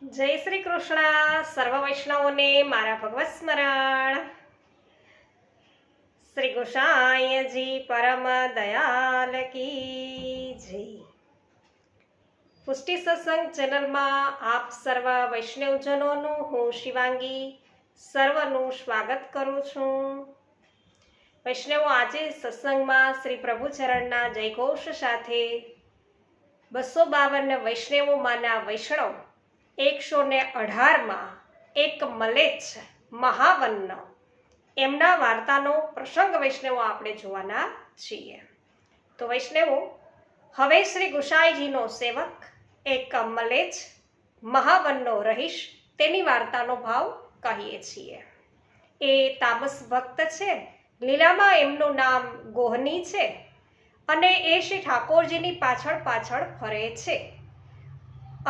જય શ્રી કૃષ્ણ. સર્વ વૈષ્ણવોને મારા ભગવત સ્મરણ. શ્રી ગોસાઈજી પરમ દયાલ કી જય. પુષ્ટિ સત્સંગ ચેનલમાં આપ સર્વ વૈષ્ણવજનોનું હું શિવાંગી સર્વનું સ્વાગત કરું છું. વૈષ્ણવો, આજે સત્સંગમાં શ્રી પ્રભુચરણના જયઘોષ સાથે 252 વૈષ્ણવોમાંના વૈષ્ણવ 118માં એક મલેચ્છ મહાવન્ન એમના વાર્તાનો પ્રસંગ વૈષ્ણવો આપણે જોવાના છીએ. તો વૈષ્ણવો, હવે શ્રી ગુસાઈજીનો સેવક એક મલેચ્છ મહાવનનો રહીશ તેની વાર્તાનો ભાવ કહીએ છીએ. એ તામસ ભક્ત છે. લીલામાં એમનું નામ ગોહની છે અને એ શ્રી ઠાકોરજીની પાછળ પાછળ ફરે છે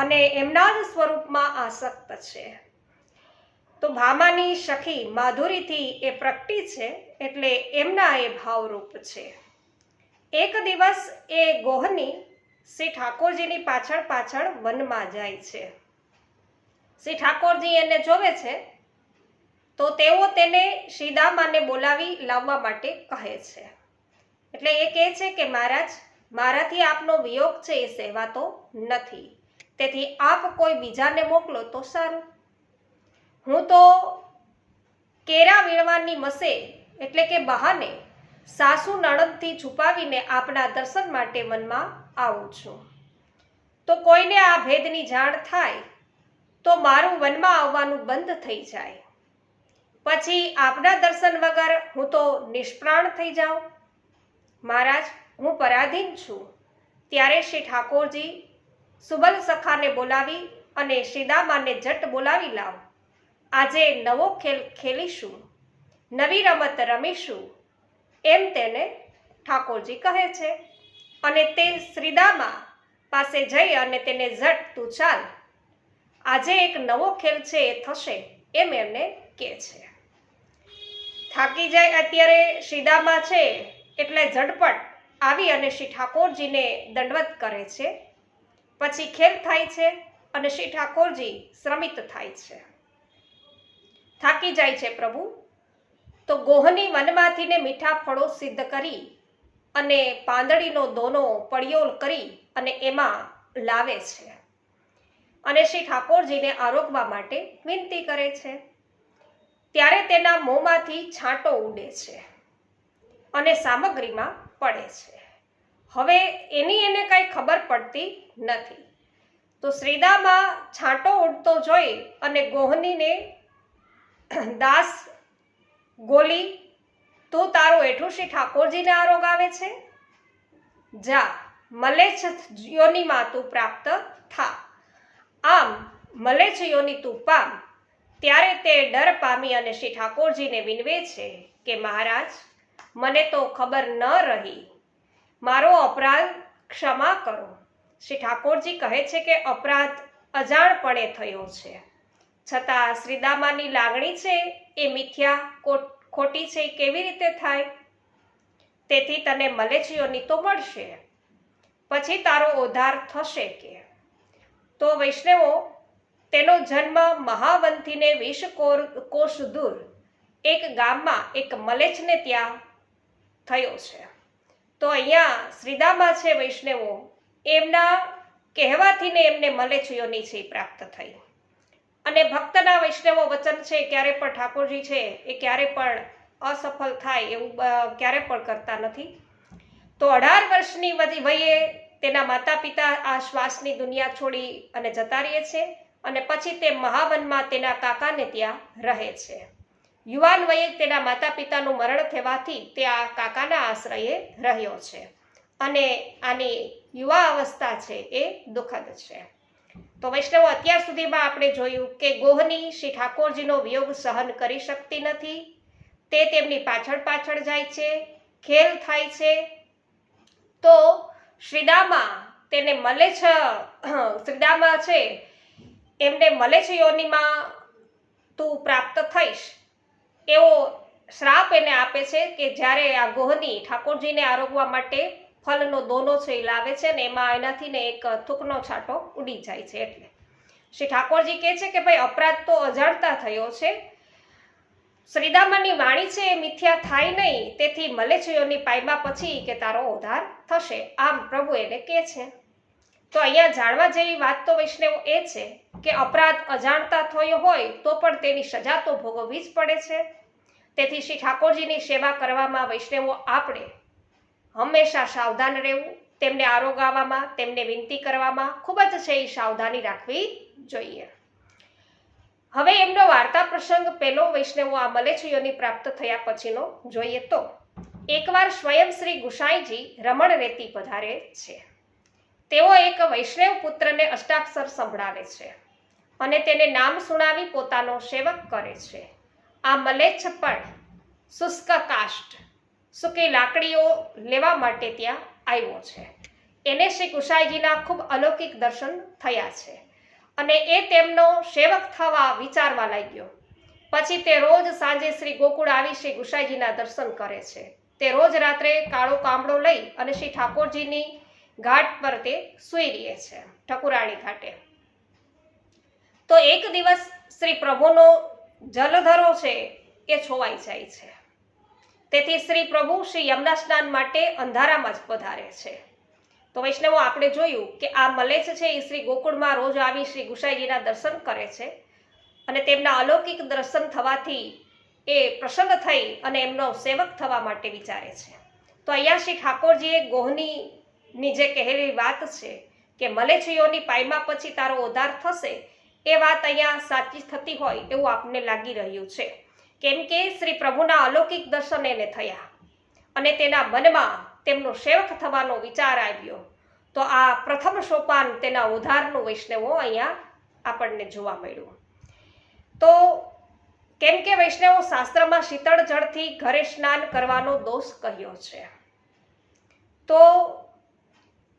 અને એમના જ સ્વરૂપમાં આસક્ત છે. તો ભામાની સખી માધુરીથી એ પ્રગટી છે એટલે એમના એ ભાવરૂપ છે. એક દિવસ એ ગોહની શ્રી ઠાકોરજીની પાછળ પાછળ વનમાં જાય છે. શ્રી ઠાકોરજી એને જોવે છે તો તેઓ તેને શ્રીદામાને બોલાવી લાવવા માટે કહે છે. એટલે એ કહે છે કે મહારાજ, મારાથી આપનો વિયોગ છે એ સહેવાતો નથી, તેથી આપ કોઈ બીજાને મોકલો તો સારું. હું તો કેરા વીણવાની મસે એટલે કે બહાને સાસુ નણંદથી છુપાવીને આપના દર્શન માટે વનમાં આવું છું. તો કોઈને આ ભેદની જાણ થાય તો મારું વનમાં આવવાનું બંધ થઈ જાય. પછી આપના દર્શન વગર હું તો નિષ્પ્રાણ થઈ જાઉં. મહારાજ, હું પરાધીન છું. ત્યારે શ્રી ઠાકોરજી સુબલ સખાને બોલાવી અને શ્રીદામાને જટ બોલાવી લાવ. આજે નવો ખેલ ખેલીશું, નવી રમત રમીશું, એમ તેને ઠાકોરજી કહે છે. અને તે શ્રીદામા પાસે જઈ અને તેને ઝટ તું ચાલ, આજે એક નવો ખેલ છે એ થશે, એમ એમને કહે છે. થાકી જાય અત્યારે શ્રીદામા છે એટલે ઝટપટ આવી અને શ્રી ઠાકોરજીને દંડવત કરે છે. પછી ખેલ થાય છે અને શ્રી ઠાકોરજી શ્રમિત થાય છે. થાકી જાય છે પ્રભુ. તો ગોહની વનમાંથીને મીઠા ફળો સિદ્ધ કરી અને પાંદડીનો દોનો પડિયોલ કરી અને એમાં લાવે છે અને શ્રી ઠાકોરજીને આરોગવા માટે વિનંતી કરે છે. ત્યારે તેના મોંમાંથી છાંટો ઉડે છે અને સામગ્રીમાં પડે છે. હવે એને કાંઈ ખબર પડતી નથી. તો શ્રીદામા છાંટો ઉડતો જોઈ અને ગોહનીને દાસ ગોલી, તું તારું એઠું શ્રી ઠાકોરજીને આરોગ આવે છે, જા મલેચ્છ યોનિમાં તું પ્રાપ્ત થા. આમ મલેચ્છ યોનિ તું પામ. ત્યારે તે ડર પામી અને શ્રી ઠાકોરજીને વિનવે છે કે મહારાજ, મને તો ખબર ન રહી, મારો અપરાધ ક્ષમા કરો. શ્રી ઠાકોરજી કહે છે કે અપરાધ અજાણપણે થયો છે, છતાં શ્રીદામાની લાગણી છે એ મિથ્યા ખોટી છે એ કેવી રીતે થાય? તેથી તને મલેચ્છ યોનિ તો મળશે, પછી તારો ઉદ્ધાર થશે કે. તો વૈષ્ણવો, તેનો જન્મ મહાવનથીને 20 કોશ દૂર એક ગામમાં એક મલેચ્છને ત્યાં થયો છે. તો અહીંયા શ્રીદામા છે વૈષ્ણવો, એમના કહેવાથીને એમને મલેચ્છ યોનિ છે પ્રાપ્ત થઈ. અને ભક્તના વૈષ્ણવો વચન છે ક્યારે પણ ઠાકોરજી છે એ ક્યારે પણ અસફળ થાય એવું ક્યારે પણ કરતા નથી. તો 18 વર્ષની વયે તેના માતા પિતા આ શ્વાસની દુનિયા છોડી અને જતા રહે છે અને પછી તે મહાવનમાં તેના કાકાને ત્યાં રહે છે. યુવાન વયે તેના માતા પિતાનું મરણ થવાથી તે આ કાકાના આશ્રયે રહ્યો છે અને આની યુવા અવસ્થા છે એ દુઃખદ છે. તો વૈષ્ણવો, અત્યાર સુધીમાં આપણે જોયું કે ગોહની શ્રી ઠાકોરજીનો વિયોગ સહન કરી શકતી નથી. તે તેમની પાછળ પાછળ જાય છે, ખેલ થાય છે. તો શ્રીદામા તેને શ્રીદામા છે એમને મલેચ્છ યોનિમાં તું પ્રાપ્ત થઈશ એવો શ્રાપ એને આપે છે કે જ્યારે આ ગોહની ઠાકોરજીને આરોગવા માટે ફલનો દોનો છે એ લાવે છે ને એમાં એનાથી ને એક થૂકનો છાંટો ઉડી જાય છે. એટલે શ્રી ઠાકોરજી કહે છે કે ભાઈ અપરાધ તો અજાણતા થયો છે, શ્રીદામાની વાણી છે એ મિથ્યા થાય નહીં, તેથી મલેચ્છયોની પાયમાં પછી કે તારો ઉદ્ધાર થશે, આમ પ્રભુ એને કહે છે. તો અહીંયા જાણવા જેવી વાત તો વૈષ્ણવ એ છે કે અપરાધ અજાણતા થયો હોય તો પણ તેની સજા તો ભોગવવી જ પડે છે. તેથી શ્રી ઠાકોરજીની સેવા કરવામાં વૈષ્ણવો આપણે હંમેશા સાવધાન રહેવું, તેમને આરોગાવામાં, તેમને વિનંતી કરવામાં ખૂબ જ છે એ સાવધાની રાખવી જોઈએ. હવે એમનો વાર્તા પ્રસંગ પહેલો વૈષ્ણવો આ મલેચ્છયોની પ્રાપ્ત થયા પછીનો જોઈએ તો એકવાર સ્વયં શ્રી ગુસાઈજી રમણ રેતી પધારે છે. તેઓ એક વૈષ્ણવ પુત્રને અષ્ટાક્ષર સંભળાવે છે અને તેને નામ સુણાવી પોતાનો સેવક કરે છે. આ મલેચ્છ પણ શુષ્ક કાષ્ઠ સૂકી લાકડીઓ લેવા માટે ત્યાં આવ્યો છે. એને શ્રી ગુસાઈજીના ખૂબ અલૌકિક દર્શન થયા છે અને એ તેમનો સેવક થવા વિચારવા લાગ્યો. પછી તે રોજ સાંજે શ્રી ગોકુળ આવી શ્રી ગુસાઈજીના દર્શન કરે છે. તે રોજ રાત્રે કાળો કામડો લઈ અને શ્રી ઠાકોરજીની ઘાટ પર તે સૂઈ રહે છે, ઠકુરાણી ઘાટે. તો એક દિવસ શ્રી પ્રભુનો જલધરો છે એ છોવાઈ જાય છે. તેથી શ્રી પ્રભુ શ્રી યમુના સ્નાન માટે અંધારામાં જ પધારે છે. તો વૈષ્ણવો આપણે જોયું કે આ મલેચ્છ છે એ શ્રી ગોકુળમાં રોજ આવી શ્રી ગુસાઈજીના દર્શન કરે છે અને તેમના અલૌકિક દર્શન થવાથી એ પ્રસન્ન થઈ અને એમનો સેવક થવા માટે વિચારે છે. તો અહીંયા શ્રી ઠાકોરજીએ ગોહની જે કહેલી વાત છે કે મલેચ્છયોની પાયમાં પછી તારો ઉદ્ધાર થશે, એ વાત અહીંયા સાચી થતી હોય એવું આપને લાગી રહ્યું છે. કેમ કે શ્રી પ્રભુના અલૌકિક દર્શન એને થયા અને તેના મનમાં તેમનો સેવક થવાનો વિચાર આવ્યો. તો આ પ્રથમ સોપાન તેના ઉદ્ધારનું વૈષ્ણવો અહીંયા આપણને જોવા મળ્યું. તો કેમ કે વૈષ્ણવો શાસ્ત્રમાં શીતળ જળથી ઘરે સ્નાન કરવાનો દોષ કહ્યો છે. તો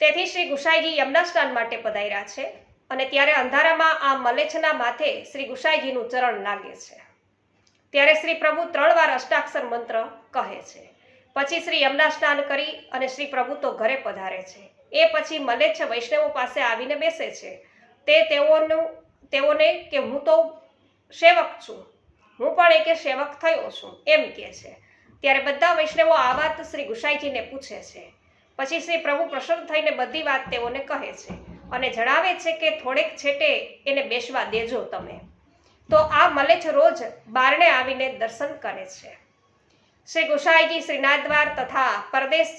તેથી શ્રી ગુસાઈજી યમુના સ્નાન માટે પધાર્યા છે અને ત્યારે અંધારામાં આ મલેચ્છના માથે શ્રી ગુસાઈજીનું ચરણ લાગે છે. ત્યારે શ્રી પ્રભુ 3 વાર અષ્ટાક્ષર મંત્ર કહે છે. પછી શ્રી યમુના સ્નાન કરી અને શ્રી પ્રભુ તો ઘરે પધારે છે. એ પછી મલેચ્છ વૈષ્ણવો પાસે આવીને બેસે છે. તે તેઓને કે હું તો સેવક છું, હું પણ એકે સેવક થયો છું એમ કહે છે. ત્યારે બધા વૈષ્ણવો આ વાત શ્રી ગુસાઈજીને પૂછે છે. પછી શ્રી પ્રભુ પ્રસન્ન થઈને બધી વાત તેઓને કહે છે અને જણાવે છે કે થોડેક છેટે એને બેસવા દેજો તમે. તો આ મલેચ્છ રોજ બારણે આવીને દર્શન કરે છે. શ્રી ગુસાઈજી શ્રીનાથદ્વાર તથા પરદેશ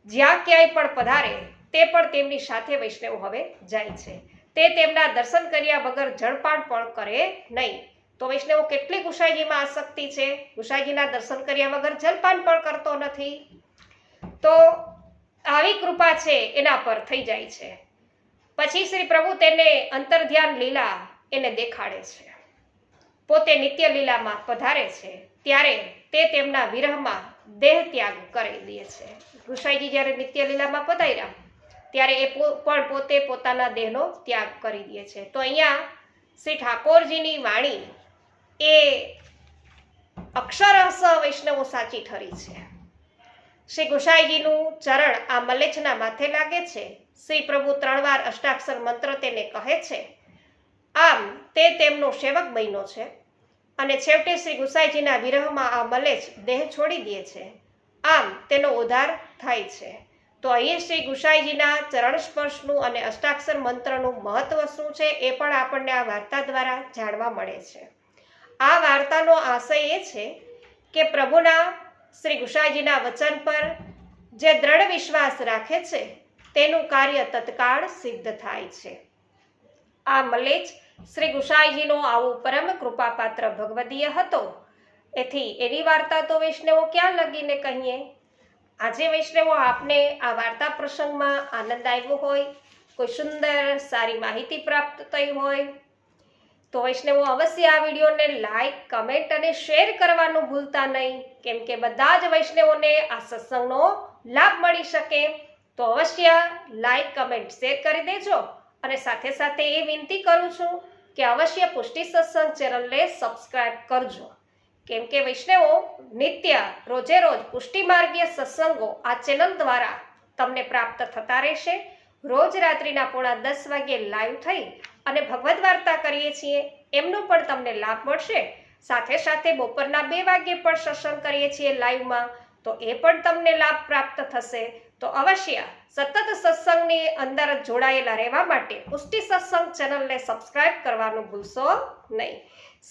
જ્યાં ક્યાંય પણ પધારે તે પણ તેમની સાથે વૈષ્ણવ હવે જાય છે. તે તેમના દર્શન કર્યા વગર જળપાન પણ કરે નહીં. તો વૈષ્ણવો કેટલી ગુસાઈજીમાં આસક્તિ છે, ગુસાઈજીના દર્શન કર્યા વગર જલપાન પણ કરતો નથી. તો આવી કૃપા છે એના પર થઈ જાય છે. પછી શ્રી પ્રભુ તેને અંતર્ધ્યાન લીલા એને દેખાડે છે. પોતે નિત્ય લીલામાં પધારે છે ત્યારે તે તેમના વિરહમાં દેહ ત્યાગ કરી દે છે. ગુસાઈજી જ્યારે નિત્ય લીલામાં પધાર્યા ત્યારે એ પણ પોતે પોતાના દેહનો ત્યાગ કરી દે છે. તો અહીંયા શ્રી ઠાકોરજીની વાણી એ અક્ષરશ વૈષ્ણવો સાચી ઠરી છે. શ્રી ગુસાઈજીનું ચરણ આ મલેચ્છના માથે લાગે છે. શ્રી પ્રભુ 3 વાર અષ્ટાક્ષર મંત્ર તેને કહે છે. આમ તે તેમનો સેવક બન્યો છે અને છેવટે શ્રી ગુસાઈજીના વિરહમાં આ મલેચ્છ દેહ છોડી દે છે. આમ તેનો ઉદ્ધાર થાય છે. તો અહીં શ્રી ગુસાઈજીના ચરણ સ્પર્શનું અને અષ્ટાક્ષર મંત્રનું મહત્વ શું છે એ પણ આપણને આ વાર્તા દ્વારા જાણવા મળે છે. આ વાર્તાનો આશય એ છે કે પ્રભુના શ્રી ગુસાઈજીના વચન પર જે દ્રઢ વિશ્વાસ રાખે છે તેનું કાર્ય તત્કાળ સિદ્ધ થાય છે. આ મલેચ્છ શ્રી ગુસાઈજીનો આવું પરમ કૃપાપાત્ર ભગવદીય હતો. એથી એની વાર્તા તો વૈષ્ણવો ક્યાં લગીને કહીએ. આજે વૈષ્ણવો આપને આ વાર્તા પ્રસંગમાં આનંદ આવ્યો હોય, કોઈ સુંદર સારી માહિતી પ્રાપ્ત થઈ હોય તો વૈષ્ણવો અવશ્ય આ વિડીયોને લાઈક, કમેન્ટ અને શેર કરવાનું ભૂલતા નહીં. કેમ કે બધા જ વૈષ્ણવોને આ સત્સંગનો લાભ મળી શકે. તો અવશ્ય લાઈક, કમેન્ટ, શેર કરી દેજો. અને સાથે સાથે એ વિનંતી કરું છું કે અવશ્ય પુષ્ટિ સત્સંગ ચેનલને સબસ્ક્રાઇબ કરજો. કેમ કે વૈષ્ણવો નિત્ય રોજે રોજ પુષ્ટિ માર્ગીય સત્સંગો આ ચેનલ દ્વારા તમને પ્રાપ્ત થતા રહેશે. રોજ રાત્રિના 9:30 વાગ્યે લાઈવ થઈ અને ભગવદ્ વાર્તા કરીએ છીએ એમનો પણ તમને લાભ મળશે. સાથે સાથે બપોરના 2 વાગ્યે પણ સત્સંગ કરીએ છીએ લાઈવમાં, તો એ પણ તમને લાભ પ્રાપ્ત થશે. તો અવશ્ય સતત સત્સંગની અંદર જોડાયેલા રહેવા માટે પુષ્ટિ સત્સંગ ચેનલને સબસ્ક્રાઇબ કરવાનું ભૂલશો નહીં.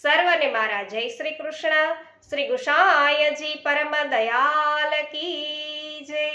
સર્વને મારા જય શ્રી કૃષ્ણ. શ્રી ગુસાઈજી પરમ દયાલ કી જય.